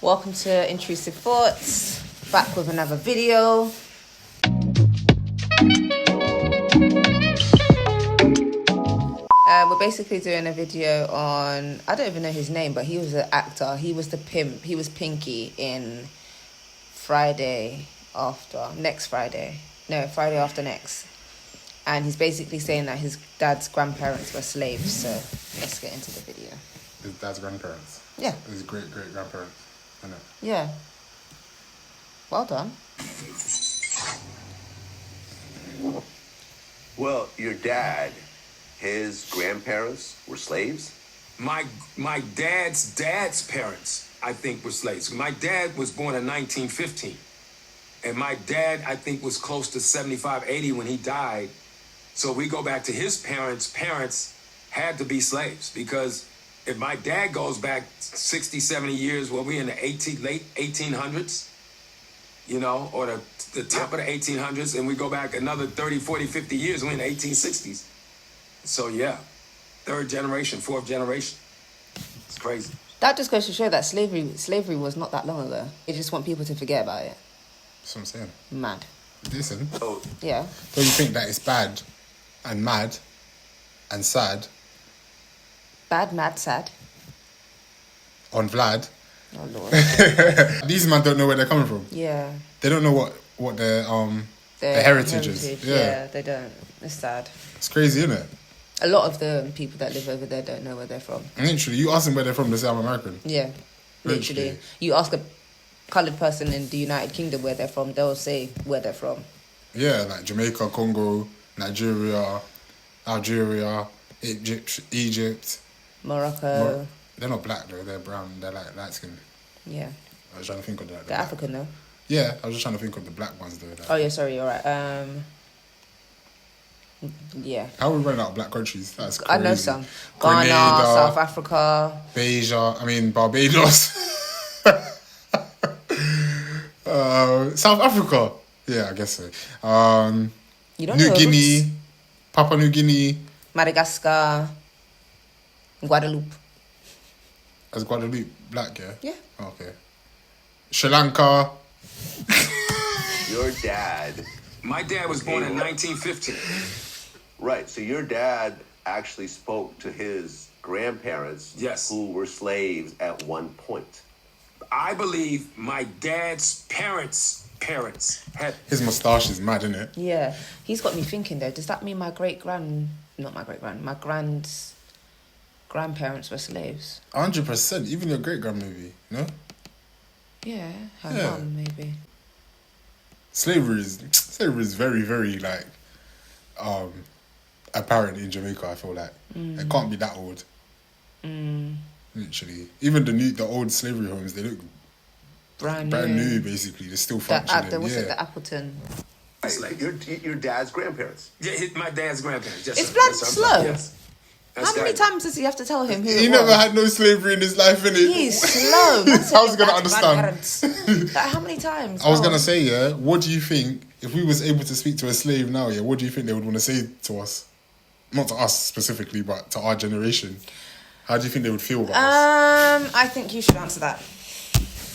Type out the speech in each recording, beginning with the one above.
Welcome to Intrusive Thoughts, back with another video. We're basically doing a video on, I don't even know his name, but he was an actor. He was the pimp. He was Pinky in Friday after next. And he's basically saying that his dad's grandparents were slaves. So let's get into the video. His dad's grandparents? Yeah. His great-great-grandparents, isn't it? Yeah. Well done. Well, your dad, his grandparents were slaves? My dad's parents, I think, were slaves. My dad was born in 1915. And my dad, I think, was close to 75, 80 when he died. So we go back to his parents had to be slaves, because if my dad goes back 60, 70 years, well, we in the late 1800s, you know, or the top of the 1800s, and we go back another 30, 40, 50 years, we're in the 1860s. So, yeah, third generation, fourth generation. It's crazy. That just goes to show that slavery was not that long ago. They just want people to forget about it. That's what I'm saying. Mad. Listen. Oh, Yeah. Don't you think that it's bad and mad and sad Bad, mad, sad. on Vlad? Oh, Lord. These men don't know where they're coming from. Yeah. They don't know what their heritage is. Yeah, they don't. It's sad. It's crazy, isn't it? A lot of the people that live over there don't know where they're from. And literally, you ask them where they're from, they say I'm American. Yeah. Literally. Literally. You ask a coloured person in the United Kingdom where they're from, they'll say where they're from. Yeah, like Jamaica, Congo, Nigeria, Algeria, Egypt. Morocco. They're not black though, they're brown, they're like light skin. Yeah. I was trying to think of that. They're African though. Yeah, I was just trying to think of the black ones though. Like. Oh yeah, sorry, you're right. Yeah. How are we running out of black countries? That's crazy. I know some. Ghana, Grenada, South Africa. Barbados. South Africa. Yeah, I guess so. You don't New know Guinea, roots. Papua New Guinea. Madagascar. Guadeloupe. As Guadeloupe black, yeah? Yeah. Okay. Sri Lanka. your dad. My dad was born in 1915. Right, so your dad actually spoke to his grandparents, Yes, who were slaves at one point. I believe my dad's parents had... His moustache is mad, isn't it? Yeah. He's got me thinking though, does that mean my grandparents were slaves? 100%. Even your great-grand maybe, no? Yeah, her Yeah. mum maybe. Slavery is very, very like apparent in Jamaica, I feel like. It can't be that old. Literally. Even the old slavery homes, they look Brand new basically. They're still functioning. What's it, the Appleton? Right, your dad's grandparents. Yeah, my dad's grandparents. Yes, Is sir. Vlad Yes, sir. slow? Yes. That's How many that. times does he have to tell him who He it never was? had no slavery in his life, innit? He's slow. How's he gonna understand? Like, how many times? I was gonna say, yeah, what do you think if we was able to speak to a slave now, yeah, what do you think they would want to say to us? Not to us specifically, but to our generation. How do you think they would feel about us? I think you should answer that.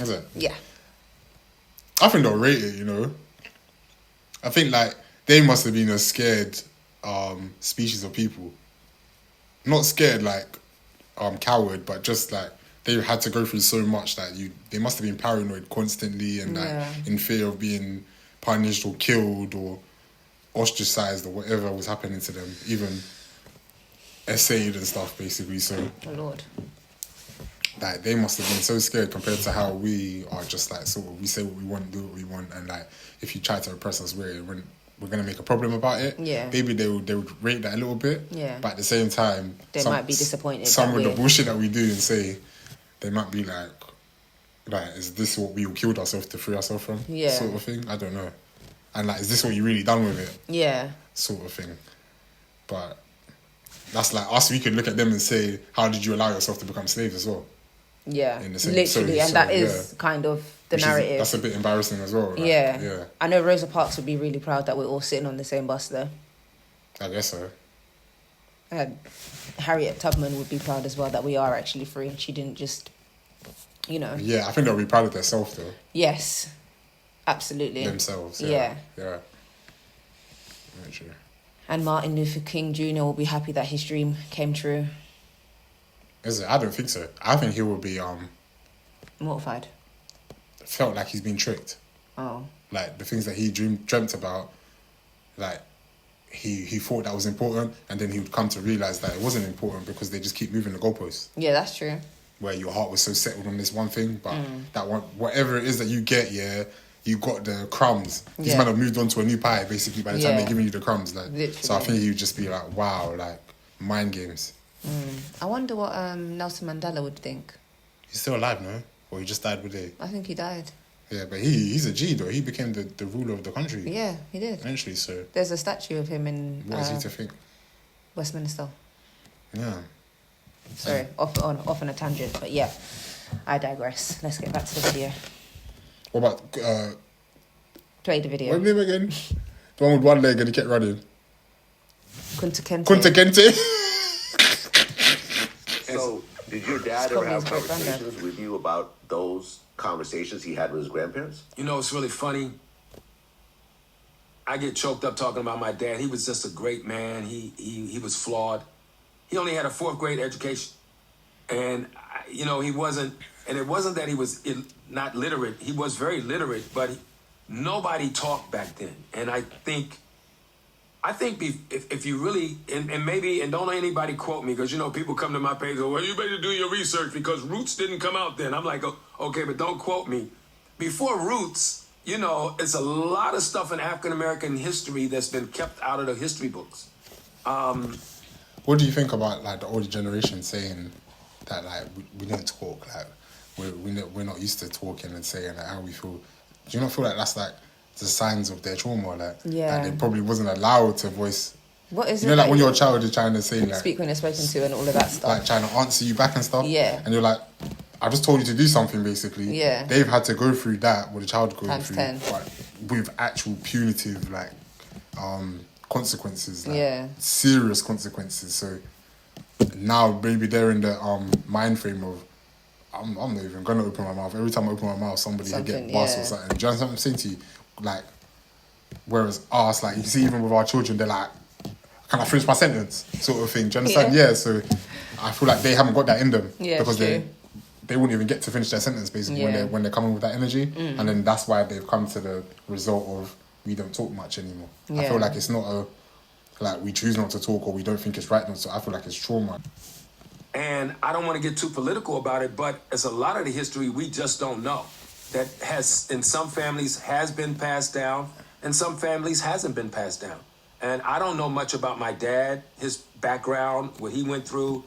Is it? Yeah. I think they'll rate it, you know. I think like they must have been a scared species of people. Not scared like coward, but just like they had to go through so much that they must have been paranoid constantly and like in fear of being punished or killed or ostracized or whatever was happening to them, even essayed and stuff basically. So Oh Lord. like they must have been so scared compared to how we are just like sort of we say what we want, do what we want, and like if you try to oppress us, we're gonna make a problem about it. Yeah. Maybe they would rate that a little bit. Yeah. But at the same time, They might be disappointed Some that of the we're- bullshit that we do and say, they might be like, is this what we killed ourselves to free ourselves from? Yeah. Sort of thing. I don't know. And like, is this what you really done with it? Yeah. Sort of thing. But that's like us. We could look at them and say, how did you allow yourself to become slaves as well? Yeah. In the same- Literally, so, and that yeah. is kind of the narrative. That's a bit embarrassing as well. Like, yeah. Yeah. I know Rosa Parks would be really proud that we're all sitting on the same bus though. I guess so. And Harriet Tubman would be proud as well that we are actually free and she didn't just you know. Yeah, I think they'll be proud of themselves though. Yes, absolutely. Themselves. Yeah. Yeah. Very true. And Martin Luther King Jr. will be happy that his dream came true. Is it? I don't think so. I think he will be Mortified. felt like he's been tricked. Oh. Like the things that he dreamt about, like he thought that was important, and then he would come to realise that it wasn't important because they just keep moving the goalposts. Yeah, that's true. Where your heart was so settled on this one thing, but that one, whatever it is that you get, you got the crumbs. These men have moved on to a new pie, basically, by the time they're giving you the crumbs. Like, literally. so I think you'd just be like, wow, like, mind games. I wonder what Nelson Mandela would think. He's still alive, no? Or he just died with it? I think he died. Yeah, but he's a G, though. He became the ruler of the country. Yeah, he did. Eventually, so... There's a statue of him in What is he to think? Westminster. Yeah. Sorry, off on a tangent, but yeah, I digress. Let's get back to the video. What about... Play the video. What's his name again? The one with one leg and he kept running. Kunta Kinte. Kunta Kinte. So, did your dad ever have conversations with you about those conversations he had with his grandparents? You know, it's really funny. I get choked up talking about my dad. He was just a great man. He was flawed. He only had a 4th grade education. And, he wasn't, and it wasn't that he was not literate. He was very literate, but nobody talked back then. And I think if you really, and don't let anybody quote me, because, people come to my page, well, you better do your research because Roots didn't come out then. I'm like, okay, but don't quote me. Before Roots, it's a lot of stuff in African-American history that's been kept out of the history books. What do you think about, like, the older generation saying that, like, we don't talk, like, we're not used to talking and saying, like, how we feel? Do you not feel like that's, like, the signs of their trauma, like, that they probably wasn't allowed to voice? What is it? Like, when your child is trying to say, like... Speak when you're spoken to and all of that stuff. Like, trying to answer you back and stuff. Yeah. And you're like, I just told you to do something, basically. Yeah. They've had to go through that, with the child going Times through. 10. But with actual punitive, like, consequences. Like, serious consequences. So now maybe they're in the mind frame of, I'm not even going to open my mouth. Every time I open my mouth, somebody will get bust or something. Do you understand what I'm saying to you? Like, whereas us, like, you see, even with our children, they're like, can I finish my sentence? Sort of thing. Do you understand? Yeah. So I feel like they haven't got that in them. Yeah, because true. they wouldn't even get to finish their sentence, basically, when they're coming with that energy. And then that's why they've come to the result of, we don't talk much anymore. I feel like it's not like, we choose not to talk or we don't think it's right not to. I feel like it's trauma. And I don't want to get too political about it, but it's a lot of the history we just don't know. That has, in some families, has been passed down, and some families hasn't been passed down. And I don't know much about my dad, his background, what he went through.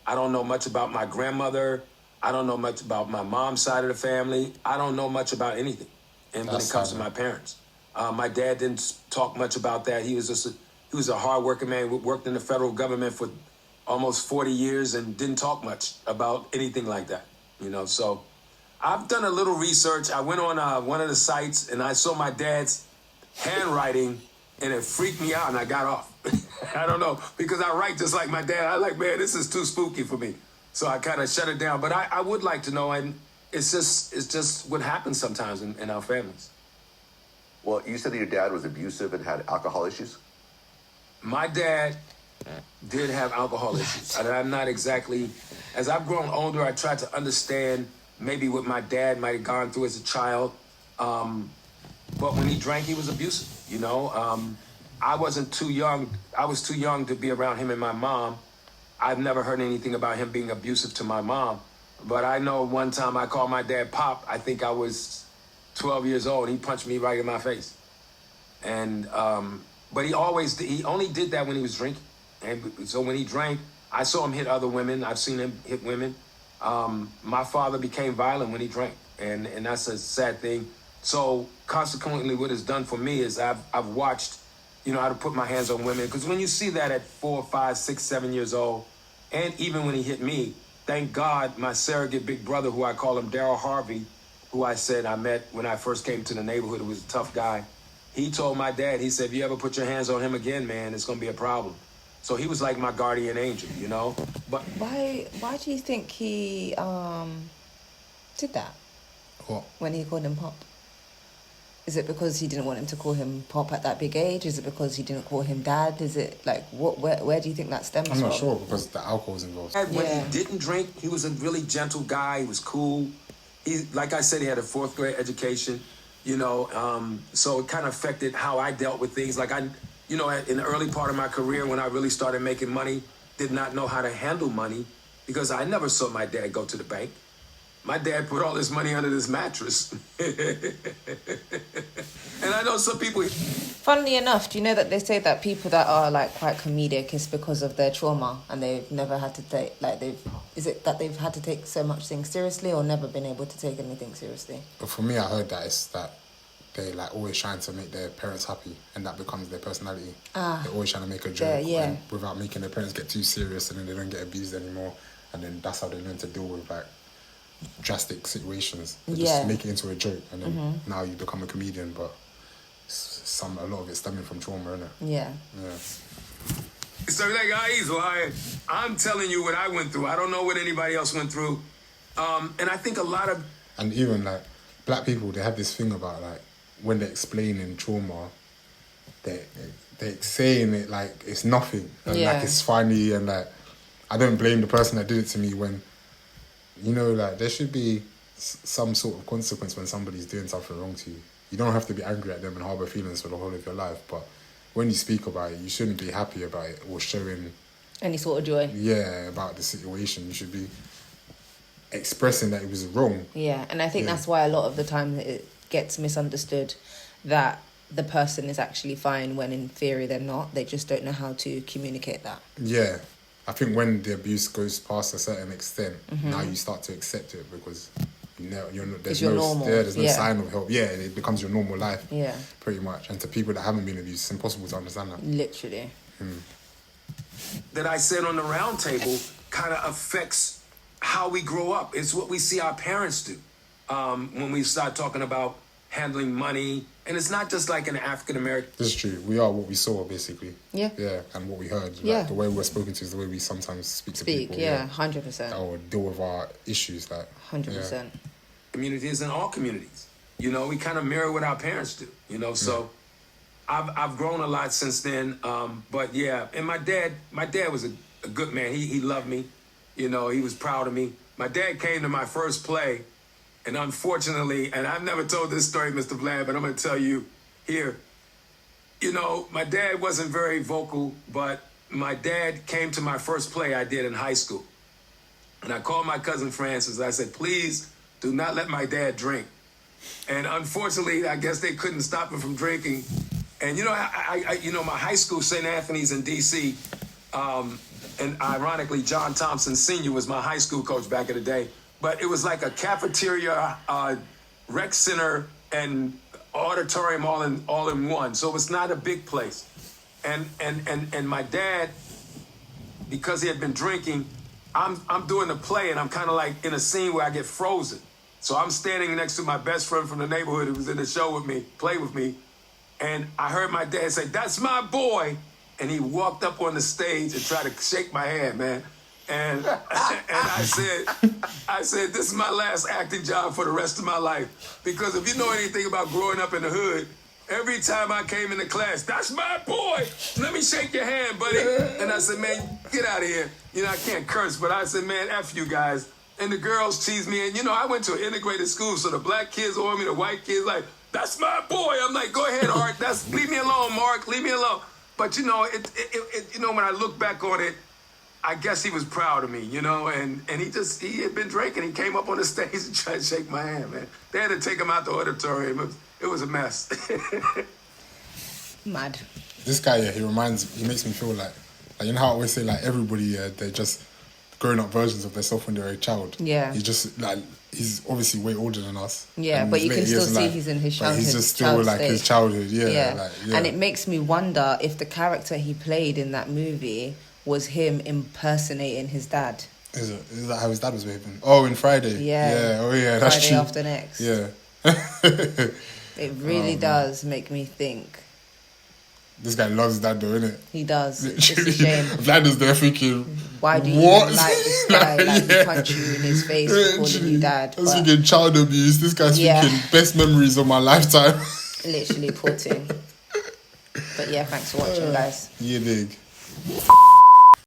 I don't know much about my grandmother. I don't know much about my mom's side of the family. I don't know much about anything. And when it comes to my parents, my dad didn't talk much about that. He was a hard-working man, worked in the federal government for almost 40 years and didn't talk much about anything like that, So I've done a little research. I went on one of the sites and I saw my dad's handwriting and it freaked me out and I got off. I don't know, because I write just like my dad. I like, man, this is too spooky for me. So I kind of shut it down. But I would like to know, and it's just what happens sometimes in our families. Well, you said that your dad was abusive and had alcohol issues? My dad did have alcohol issues. And I'm not exactly, as I've grown older, I tried to understand maybe what my dad might have gone through as a child. But when he drank, he was abusive, I wasn't too young. I was too young to be around him and my mom. I've never heard anything about him being abusive to my mom. But I know one time I called my dad Pop. I think I was 12 years old. He punched me right in my face. And, but he only did that when he was drinking. And so when he drank, I saw him hit other women. I've seen him hit women. My father became violent when he drank. And that's a sad thing. So consequently, what it's done for me is I've watched, how to put my hands on women. Because when you see that at 4, 5, 6, 7 years old, and even when he hit me, thank God my surrogate big brother, who I call him Daryl Harvey, who I said I met when I first came to the neighborhood, who was a tough guy. He told my dad, he said, if you ever put your hands on him again, man, it's going to be a problem. So he was like my guardian angel, But why do you think he Did that What? when he called him Pop? Is it because he didn't want him to call him Pop at that big age? Is it because he didn't call him Dad? Is it like what? Where do you think that stems I'm from? not sure because the alcohol's involved. When Yeah. he didn't drink, he was a really gentle guy. He was cool. He, like I said, he had a 4th grade education, you know, so it kind of affected how I dealt with things. Like in the early part of my career when I really started making money, did not know how to handle money because I never saw my dad go to the bank. My dad put all his money under this mattress. And I know some people... Funnily enough, do you know that they say that people that are like quite comedic is because of their trauma and they've never had to take is it that they've had to take so much things seriously or never been able to take anything seriously? But for me, I heard that it's that they like always trying to make their parents happy, and that becomes their personality. They're always trying to make a joke and without making their parents get too serious, and then they don't get abused anymore. And then that's how they learn to deal with like drastic situations. They just make it into a joke, and then now you become a comedian. But a lot of it stemming from trauma, isn't it? Yeah. So like I'm telling you what I went through. I don't know what anybody else went through. And I think a lot of... And even like black people, they have this thing about like when they're explaining trauma, they're saying it like it's nothing and like it's funny, and like I don't blame the person that did it to me when, you know, like there should be some sort of consequence when somebody's doing something wrong to you. You don't have to be angry at them and harbour feelings for the whole of your life, but when you speak about it, you shouldn't be happy about it or showing any sort of joy. Yeah, about the situation. You should be expressing that it was wrong. Yeah, and I think that's why a lot of the time it gets misunderstood that the person is actually fine when in theory they're not. They just don't know how to communicate that. Yeah. I think when the abuse goes past a certain extent, now you start to accept it because there's no sign of help. Yeah, it becomes your normal life. Yeah. Pretty much. And to people that haven't been abused, it's impossible to understand that. Literally. That I said on the round table kind of affects how we grow up. It's what we see our parents do when we start talking about handling money. And it's not just like an African American. This is true. We are what we saw, basically. Yeah. Yeah, and what we heard. Like, the way we're spoken to is the way we sometimes speak to people. Yeah, 100%. Or deal with our issues. 100%. Yeah. Communities in all communities. You know, we kind of mirror what our parents do. You know, so I've grown a lot since then. But yeah, and my dad was a good man. He loved me. You know, he was proud of me. My dad came to my first play. And unfortunately, and I've never told this story, Mr. Vlad, but I'm going to tell you here. You know, my dad wasn't very vocal, but my dad came to my first play I did in high school. And I called my cousin Francis. I said, please do not let my dad drink. And unfortunately, I guess they couldn't stop him from drinking. And, you know, my high school, St. Anthony's in D.C., and ironically, John Thompson Sr. was my high school coach back in the day. But it was like a cafeteria, rec center, and auditorium all in one. So it was not a big place. And my dad, because he had been drinking, I'm doing the play, and I'm kind of like in a scene where I get frozen. So I'm standing next to my best friend from the neighborhood who was in the show with me, play with me, and I heard my dad say, "That's my boy," and he walked up on the stage and tried to shake my hand, man. And I said, this is my last acting job for the rest of my life. Because if you know anything about growing up in the hood, every time I came into class, "That's my boy. Let me shake your hand, buddy." And I said, "Man, get out of here." You know, I can't curse, but I said, "Man, F you guys." And the girls teased me. And, you know, I went to an integrated school, so the black kids over me, the white kids, like, "That's my boy." I'm like, "Go ahead, Art. Leave me alone, Mark. Leave me alone." But, you know, when I look back on it, I guess he was proud of me, you know, and he had been drinking. He came up on the stage and tried to shake my hand, man. They had to take him out the auditorium. It was a mess. Mad. This guy, he makes me feel like you know how I always say, like, everybody, they're just grown up versions of themselves when they're a child. Yeah. He's just, like, he's obviously way older than us. Yeah, but you can still see he's in his childhood. But he's just still, like, his childhood, yeah. And it makes me wonder if the character he played in that movie was him impersonating his dad. Is that how his dad was behaving? Oh, in Friday. Yeah. Oh, yeah, that's Friday true. After Next. Yeah. It really does make me think. This guy loves that though, innit? He does. It's a Literally, shame. Vlad there thinking, Why do you what? even like this guy? Like, he punch you in his face for calling you dad. I was But thinking child abuse. This guy's Yeah. thinking best memories of my lifetime. literally poor thing. But yeah, thanks for watching, guys. Yeah, dig.